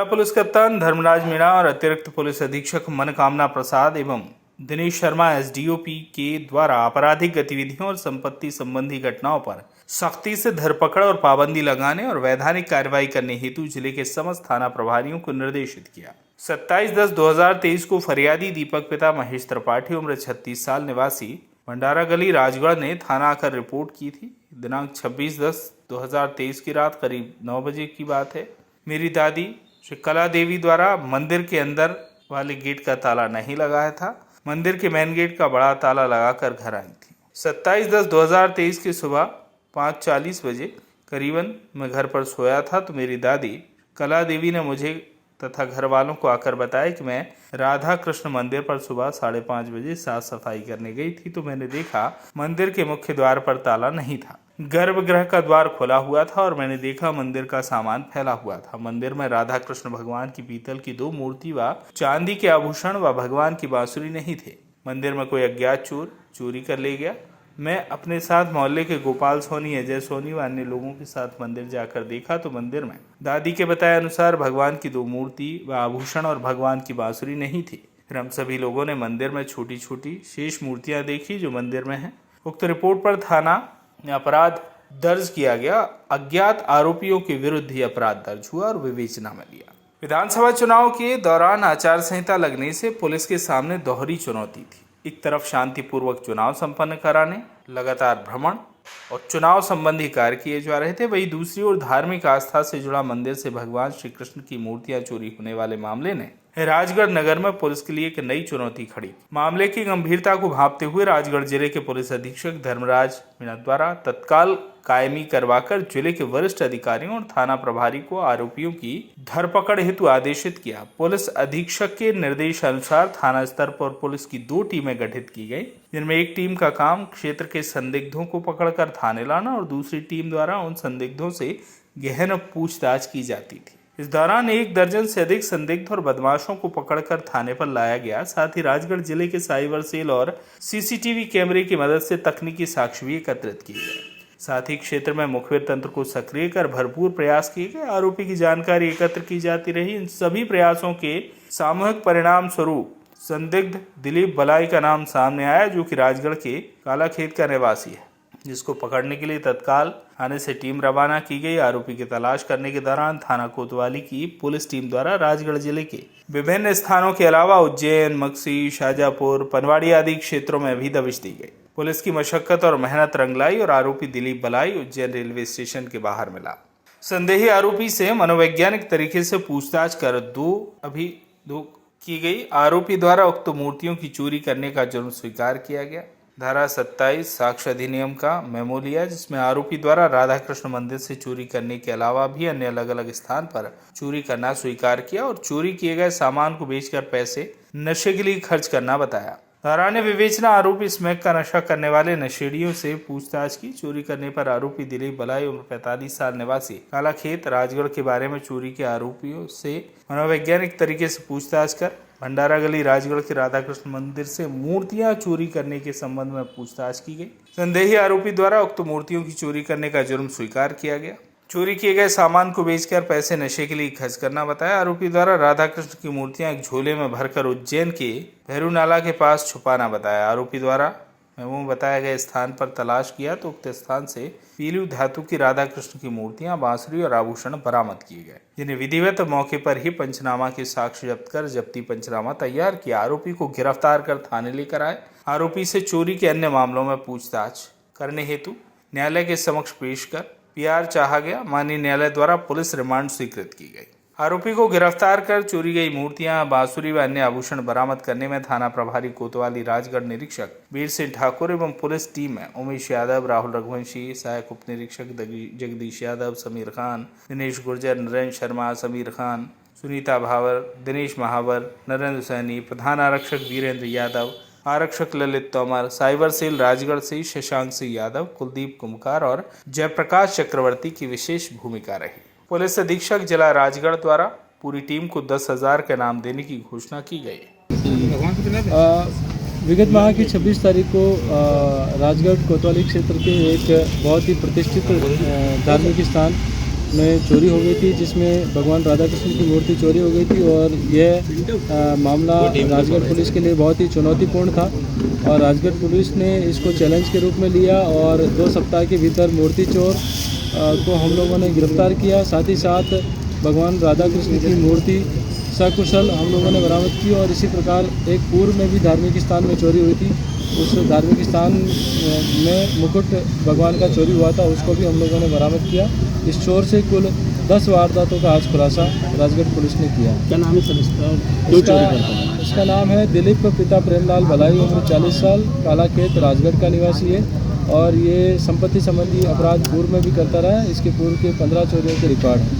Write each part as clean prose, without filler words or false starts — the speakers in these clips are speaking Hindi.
जिला पुलिस कप्तान धर्मराज मीणा और अतिरिक्त पुलिस अधीक्षक मनकामना प्रसाद एवं दिनेश शर्मा एसडीओपी के द्वारा आपराधिक गतिविधियों और संपत्ति संबंधी घटनाओं पर सख्ती से धरपकड़ और पाबंदी लगाने और वैधानिक कार्रवाई करने हेतु जिले के समस्त थाना प्रभारियों को निर्देशित किया। 27/10/2023 को फरियादी दीपक पिता महेश त्रिपाठी उम्र 36 साल निवासी भंडारा गली राजगढ़ ने थाना आकर रिपोर्ट की थी। दिनांक 26/10/2023 की रात करीब 9 बजे की बात है। मेरी दादी श्री कला देवी द्वारा मंदिर के अंदर वाले गेट का ताला नहीं लगाया था। मंदिर के मेन गेट का बड़ा ताला लगाकर घर आई थी। 27/10/2023 की सुबह 5:40 बजे करीबन मैं घर पर सोया था तो मेरी दादी कला देवी ने मुझे तथा घर वालों को आकर बताया कि मैं राधा कृष्ण मंदिर पर सुबह 5:30 बजे साफ सफाई करने गई थी तो मैंने देखा मंदिर के मुख्य द्वार पर ताला नहीं था। गर्भगृह का द्वार खुला हुआ था और मैंने देखा मंदिर का सामान फैला हुआ था। मंदिर में राधा कृष्ण भगवान की पीतल की 2 मूर्ति व चांदी के आभूषण व भगवान की बांसुरी नहीं थे। मंदिर में कोई अज्ञात चोर चोरी कर ले गया। मैं अपने साथ मोहल्ले के गोपाल सोनी, अजय सोनी व अन्य लोगों के साथ मंदिर जाकर देखा तो मंदिर में दादी के बताए अनुसार भगवान की 2 मूर्ति व आभूषण और भगवान की बांसुरी नहीं थी। फिर हम सभी लोगों ने मंदिर में छोटी छोटी शेष मूर्तियां देखी जो मंदिर में है। उक्त रिपोर्ट पर थाना में अपराध दर्ज किया गया। अज्ञात आरोपियों के विरुद्ध ही अपराध दर्ज हुआ और विवेचना में लिया। विधानसभा चुनाव के दौरान आचार संहिता लगने से पुलिस के सामने दोहरी चुनौती थी। एक तरफ शांतिपूर्वक चुनाव संपन्न कराने लगातार भ्रमण और चुनाव संबंधी कार्य किए जा रहे थे, वहीं दूसरी ओर धार्मिक आस्था से जुड़ा मंदिर से भगवान श्री कृष्ण की मूर्तियां चोरी होने वाले मामले ने राजगढ़ नगर में पुलिस के लिए एक नई चुनौती खड़ी। मामले की गंभीरता को भांपते हुए राजगढ़ जिले के पुलिस अधीक्षक धर्मराज मीणा द्वारा तत्काल कायमी करवाकर जिले के वरिष्ठ अधिकारियों और थाना प्रभारी को आरोपियों की धरपकड़ हेतु आदेशित किया। पुलिस अधीक्षक के निर्देशानुसार थाना स्तर पर पुलिस की 2 टीमें गठित की गई, जिनमें एक टीम का काम क्षेत्र के संदिग्धों को पकड़कर थाने लाना और दूसरी टीम द्वारा उन संदिग्धों से गहन पूछताछ की जाती थी। इस दौरान 1 दर्जन से अधिक संदिग्ध और बदमाशों को पकड़कर थाने पर लाया गया। साथ ही राजगढ़ जिले के साइबर सेल और सीसीटीवी कैमरे की मदद से तकनीकी साक्ष्य भी एकत्रित किए गए। साथ ही क्षेत्र में मुखबिर तंत्र को सक्रिय कर भरपूर प्रयास किए गए। आरोपी की जानकारी एकत्र की जाती रही। इन सभी प्रयासों के सामूहिक परिणाम स्वरूप संदिग्ध दिलीप बलाई का नाम सामने आया, जो कि राजगढ़ के कालाखेत का निवासी है, जिसको पकड़ने के लिए तत्काल थाने से टीम रवाना की गई। आरोपी की तलाश करने के दौरान थाना कोतवाली की पुलिस टीम द्वारा राजगढ़ जिले के विभिन्न स्थानों के अलावा उज्जैन, मक्सी, शाजापुर, पनवाड़ी आदि क्षेत्रों में भी दबिश दी गई। पुलिस की मशक्कत और मेहनत रंग लाई और आरोपी दिलीप बलाई उज्जैन रेलवे स्टेशन के बाहर मिला। संदेही आरोपी से मनोवैज्ञानिक तरीके से पूछताछ कर दो की गई। आरोपी द्वारा उक्त मूर्तियों की चोरी करने का जुर्म स्वीकार किया गया। धारा 27 साक्ष्य अधिनियम का मेमो लिया, जिसमें आरोपी द्वारा राधा कृष्ण मंदिर से चोरी करने के अलावा भी अन्य अलग अलग स्थान पर चोरी करना स्वीकार किया और चोरी किए गए सामान को बेचकर पैसे नशे के लिए खर्च करना बताया। धारा ने विवेचना आरोपी स्मैक का नशा करने वाले नशेड़ियों से पूछताछ की। चोरी करने पर आरोपी दिलीप बलाई उम्र 45 साल निवासी कालाखेत राजगढ़ के बारे में चोरी के आरोपियों से मनोवैज्ञानिक तरीके से पूछताछ कर भंडारा गली राजगढ़ के राधा कृष्ण मंदिर से मूर्तियां चोरी करने के संबंध में पूछताछ की गई। संदेही आरोपी द्वारा उक्त मूर्तियों की चोरी करने का जुर्म स्वीकार किया गया। चोरी किए गए सामान को बेचकर पैसे नशे के लिए खर्च करना बताया। आरोपी द्वारा राधा कृष्ण की मूर्तियां एक झोले में भरकर उज्जैन के भैरू नाला के पास छुपाना बताया। आरोपी द्वारा मेमो बताए गए स्थान पर तलाश किया तो उक्त स्थान से पीलू धातु की राधा कृष्ण की मूर्तियां, बांसुरी और आभूषण बरामद किए गए, जिन्हें विधिवत मौके पर ही पंचनामा के साक्ष्य जब्त कर जब्ती पंचनामा तैयार किया। आरोपी को गिरफ्तार कर थाने लेकर आए। आरोपी से चोरी के अन्य मामलों में पूछताछ करने हेतु न्यायालय के समक्ष पेश कर PR चाहा गया। माननीय न्यायालय द्वारा पुलिस रिमांड स्वीकृत की गई। आरोपी को गिरफ्तार कर चोरी गई मूर्तियां, बांसुरी व अन्य आभूषण बरामद करने में थाना प्रभारी कोतवाली राजगढ़ निरीक्षक वीर सिंह ठाकुर एवं पुलिस टीम में उमेश यादव, राहुल रघुवंशी, सहायक उप निरीक्षक जगदीश यादव, समीर खान, दिनेश गुर्जर, नरेंद्र शर्मा, समीर खान, सुनीता भावर, दिनेश महावर, नरेंद्र सैनी, प्रधान आरक्षक वीरेंद्र यादव, आरक्षक ललित तोमर, साइबर सेल राजगढ़ से शशांक सिंह यादव, कुलदीप कुमकार और जयप्रकाश चक्रवर्ती की विशेष भूमिका रही। पुलिस अधीक्षक जिला राजगढ़ द्वारा पूरी टीम को 10,000 के नाम देने की घोषणा की गई। विगत माह की 26 तारीख को राजगढ़ कोतवाली क्षेत्र के एक बहुत ही प्रतिष्ठित धार्मिक स्थान में चोरी हो गई थी, जिसमें भगवान राधा कृष्ण की मूर्ति चोरी हो गई थी। और यह मामला राजगढ़ पुलिस के लिए बहुत ही चुनौतीपूर्ण था और राजगढ़ पुलिस ने इसको चैलेंज के रूप में लिया और 2 सप्ताह के भीतर मूर्ति चोर को हम लोगों ने गिरफ्तार किया। साथ ही साथ भगवान राधा कृष्ण की मूर्ति सकुशल हम लोगों ने बरामद की। और इसी प्रकार एक पूर्व में भी धार्मिक स्थान में चोरी हुई थी, उस धार्मिक स्थान में मुकुट भगवान का चोरी हुआ था, उसको भी हम लोगों ने बरामद किया। इस चोर से कुल 10 वारदातों का आज खुलासा राजगढ़ पुलिस ने किया। क्या नाम है सर इसका? इसका नाम है दिलीप पिता प्रेमलाल भलाई, उम्र 40 साल, कालाखेत राजगढ़ का निवासी है और ये संपत्ति संबंधी अपराध पूर्व में भी करता रहा है। इसके पूर्व के 15 चोरियों के रिकॉर्ड हैं।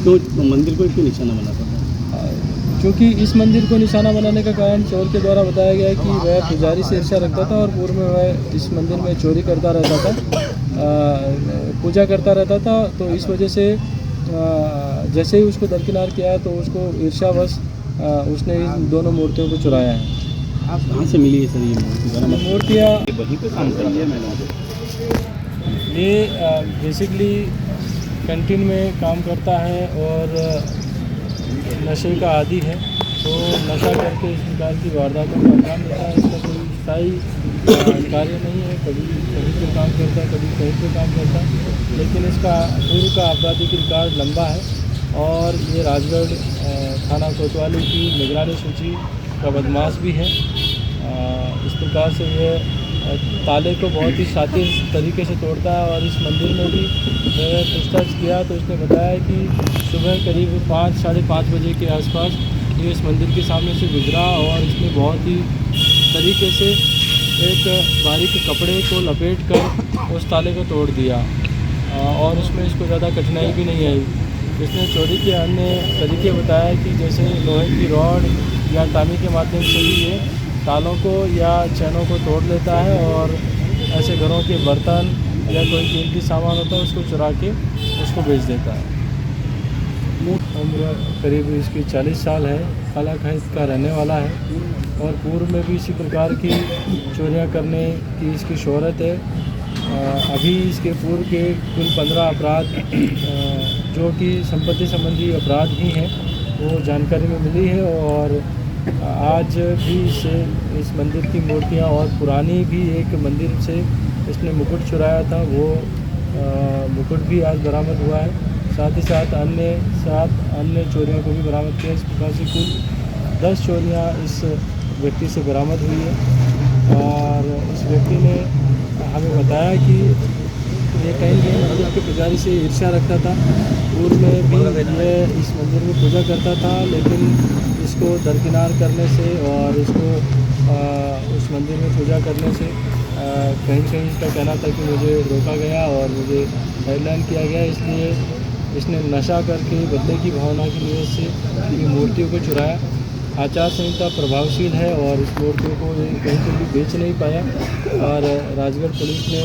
तो मंदिर को क्यों निशाना बनाता था? क्योंकि इस मंदिर को निशाना बनाने का कारण चोर के द्वारा बताया गया है कि वह पुजारी से ईर्ष्या रखता था और पूर्व में वह इस मंदिर में चोरी करता रहता था, पूजा करता रहता था। तो इस वजह से जैसे ही उसको दरकिनार किया तो उसको ईर्ष्यावश उसने इन दोनों मूर्तियों को चुराया है। आप कहाँ से मिली है सर ये मूर्तियाँ? वहीं पे काम कर रही है मैंने। ये बेसिकली कैंटीन में काम करता है और नशे का आदी है, तो नशा करके इस प्रकार की वारदातों को अंजाम देता है। इसका कोई स्थायी कार्य नहीं है, कभी कहीं पे काम करता है, कभी कहीं पे काम करता है, लेकिन इसका पूर्व का आपराधिक रिकॉर्ड लंबा है और ये राजगढ़ थाना कोतवाली की निगरानी सूची का बदमाश भी है। इस प्रकार से ये ताले को बहुत ही शातिर तरीके से तोड़ता है। और इस मंदिर में भी मैंने पूछताछ किया तो उसने बताया कि सुबह करीब 5 साढ़े 5 बजे के आसपास ये इस मंदिर के सामने से गुजरा और इसने बहुत ही तरीके से एक बारीक कपड़े को लपेट कर उस ताले को तोड़ दिया और उसमें इसको ज़्यादा कठिनाई भी नहीं आई। इसने चोरी के अन्य तरीके बताया कि जैसे लोहे की रॉड या तामी के माध्यम से भी ये तालों को या चैनों को तोड़ लेता है और ऐसे घरों के बर्तन या कोई कीमती सामान होता है उसको चुरा के उसको बेच देता है। उम्र करीब इसकी 40 साल है, कालाखेत का रहने वाला है और पूर्व में भी इसी प्रकार की चोरियां करने की इसकी शोहरत है। अभी इसके पूर्व के कुल 15 अपराध जो कि संपत्ति संबंधी अपराध ही हैं वो जानकारी में मिली है। और आज भी इस मंदिर की मूर्तियां और पुरानी भी एक मंदिर से इसने मुकुट चुराया था, वो मुकुट भी आज बरामद हुआ है। साथ ही साथ अन्य चोरियों को भी बरामद किया। इस प्रकार से कुल 10 चोरियां इस व्यक्ति से बरामद हुई है। और इस व्यक्ति ने हमें बताया कि ये कहीं मंदिर के पुजारी से ईर्ष्या रखता था। पूर्व में भी ये इस मंदिर में पूजा करता था, लेकिन इसको दरकिनार करने से और इसको उस मंदिर में पूजा करने से कहीं कहीं इसका कहना था कि मुझे रोका गया और मुझे गाइडलाइन किया गया, इसलिए इसने नशा करके बदले की भावना की वजह से ये मूर्तियों को चुराया। आचार संहिता प्रभावशील है और इस मूर्तियों को कहीं पर भी बेच नहीं पाया और राजगढ़ पुलिस ने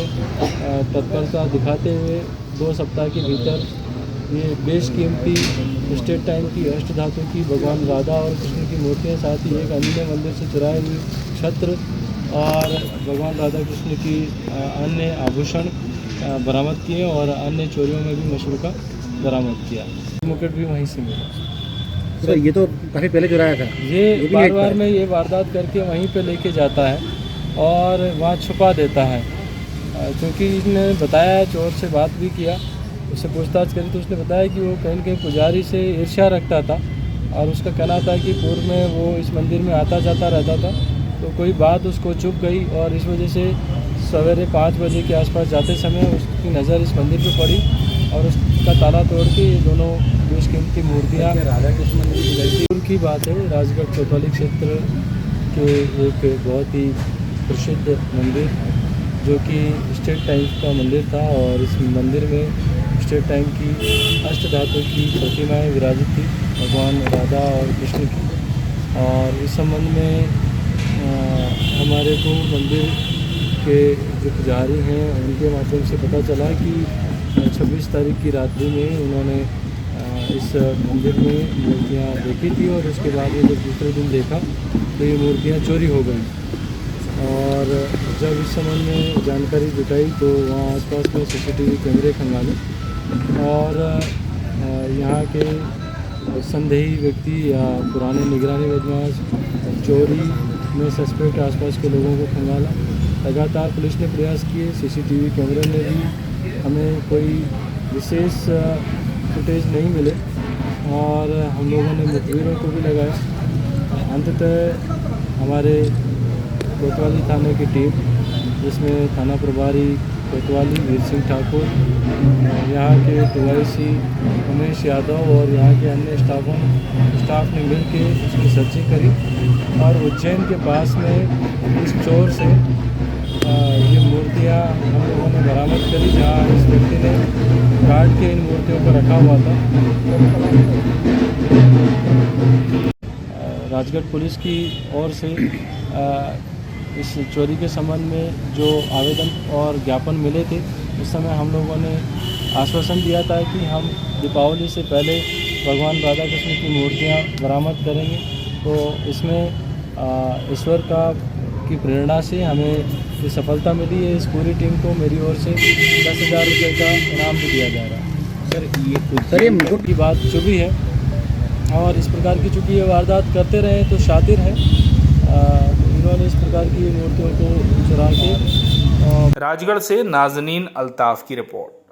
तत्परता दिखाते हुए 2 सप्ताह के भीतर ये बेशकीमती स्टेट टाइम की अष्ट धातु की भगवान राधा और कृष्ण की मूर्तियाँ, साथ ही एक अन्य मंदिर से चुराए हुए छत्र और भगवान राधा कृष्ण की अन्य आभूषण बरामद किए और अन्य चोरियों में भी मशरूका बरामद किया। मुकुट भी वहीं से मिला। तो ये तो काफ़ी पहले चुराया था। ये बार में ये वारदात करके वहीं पे लेके जाता है और वहाँ छुपा देता है। क्योंकि इसने बताया, चोर से बात भी किया, उससे पूछताछ करी तो उसने बताया कि वो कहीं न कहीं पुजारी से ईर्ष्या रखता था और उसका कहना था कि पूर्व में वो इस मंदिर में आता जाता रहता था, तो कोई बात उसको चुभ गई और इस वजह से सवेरे 5 बजे के आसपास जाते समय उसकी नज़र इस मंदिर पर पड़ी और उसका ताला तोड़ के ये दोनों बेशकीमती मूर्तियाँ राधा कृष्ण मंदिर की बात है। राजगढ़ कोतवाली क्षेत्र के एक बहुत ही प्रसिद्ध मंदिर जो कि स्टेट टाइम का मंदिर था और इस मंदिर में स्टेट टाइम की अष्ट धातु की प्रतिमाएं विराजित थी, भगवान राधा और कृष्ण की। और इस संबंध में हमारे को मंदिर के जो पुजारी हैं उनके माध्यम से पता चला कि 26 तारीख की रात्रि में उन्होंने इस मंदिर में मूर्तियाँ देखी थी और उसके बाद ये जब दूसरे दिन देखा तो ये मूर्तियाँ चोरी हो गई। और जब इस संबंध में जानकारी जुटाई तो वहाँ आसपास में CCTV कैमरे खंगाले और यहाँ के संदेही व्यक्ति या पुराने निगरानी बदमाश चोरी में सस्पेक्ट आसपास के लोगों को खंगाला। लगातार पुलिस ने प्रयास किए, सीसीटीवी कैमरे में भी हमें कोई विशेष फुटेज नहीं मिले और हम लोगों ने मुखबिरों को भी लगाया। अंततः हमारे कोतवाली थाने की टीम, जिसमें थाना प्रभारी कोतवाली वीर सिंह ठाकुर, यहाँ के DYC उमेश यादव और यहाँ के अन्य स्टाफ ने मिल के उसकी सर्चिंग करी और उज्जैन के पास में इस चोर से ये मूर्तियाँ हम लोगों ने बरामद करी, जहाँ इस व्यक्ति ने काट के इन मूर्तियों को रखा हुआ था। राजगढ़ पुलिस की ओर से इस चोरी के संबंध में जो आवेदन और ज्ञापन मिले थे, उस समय हम लोगों ने आश्वासन दिया था कि हम दीपावली से पहले भगवान राधा कृष्ण की मूर्तियां बरामद करेंगे। तो इसमें ईश्वर की प्रेरणा से हमें ये सफलता मिली है। इस पूरी टीम को मेरी ओर से 10,000 रुपये का इनाम भी दिया जा रहा है। सर ये मुकुट की बात चुभी है और इस प्रकार की चूँकि ये वारदात करते रहे तो शातिर है, इन्होंने इस प्रकार की मूर्तियों को चुरा के। राजगढ़ से नाजनीन अल्ताफ की रिपोर्ट।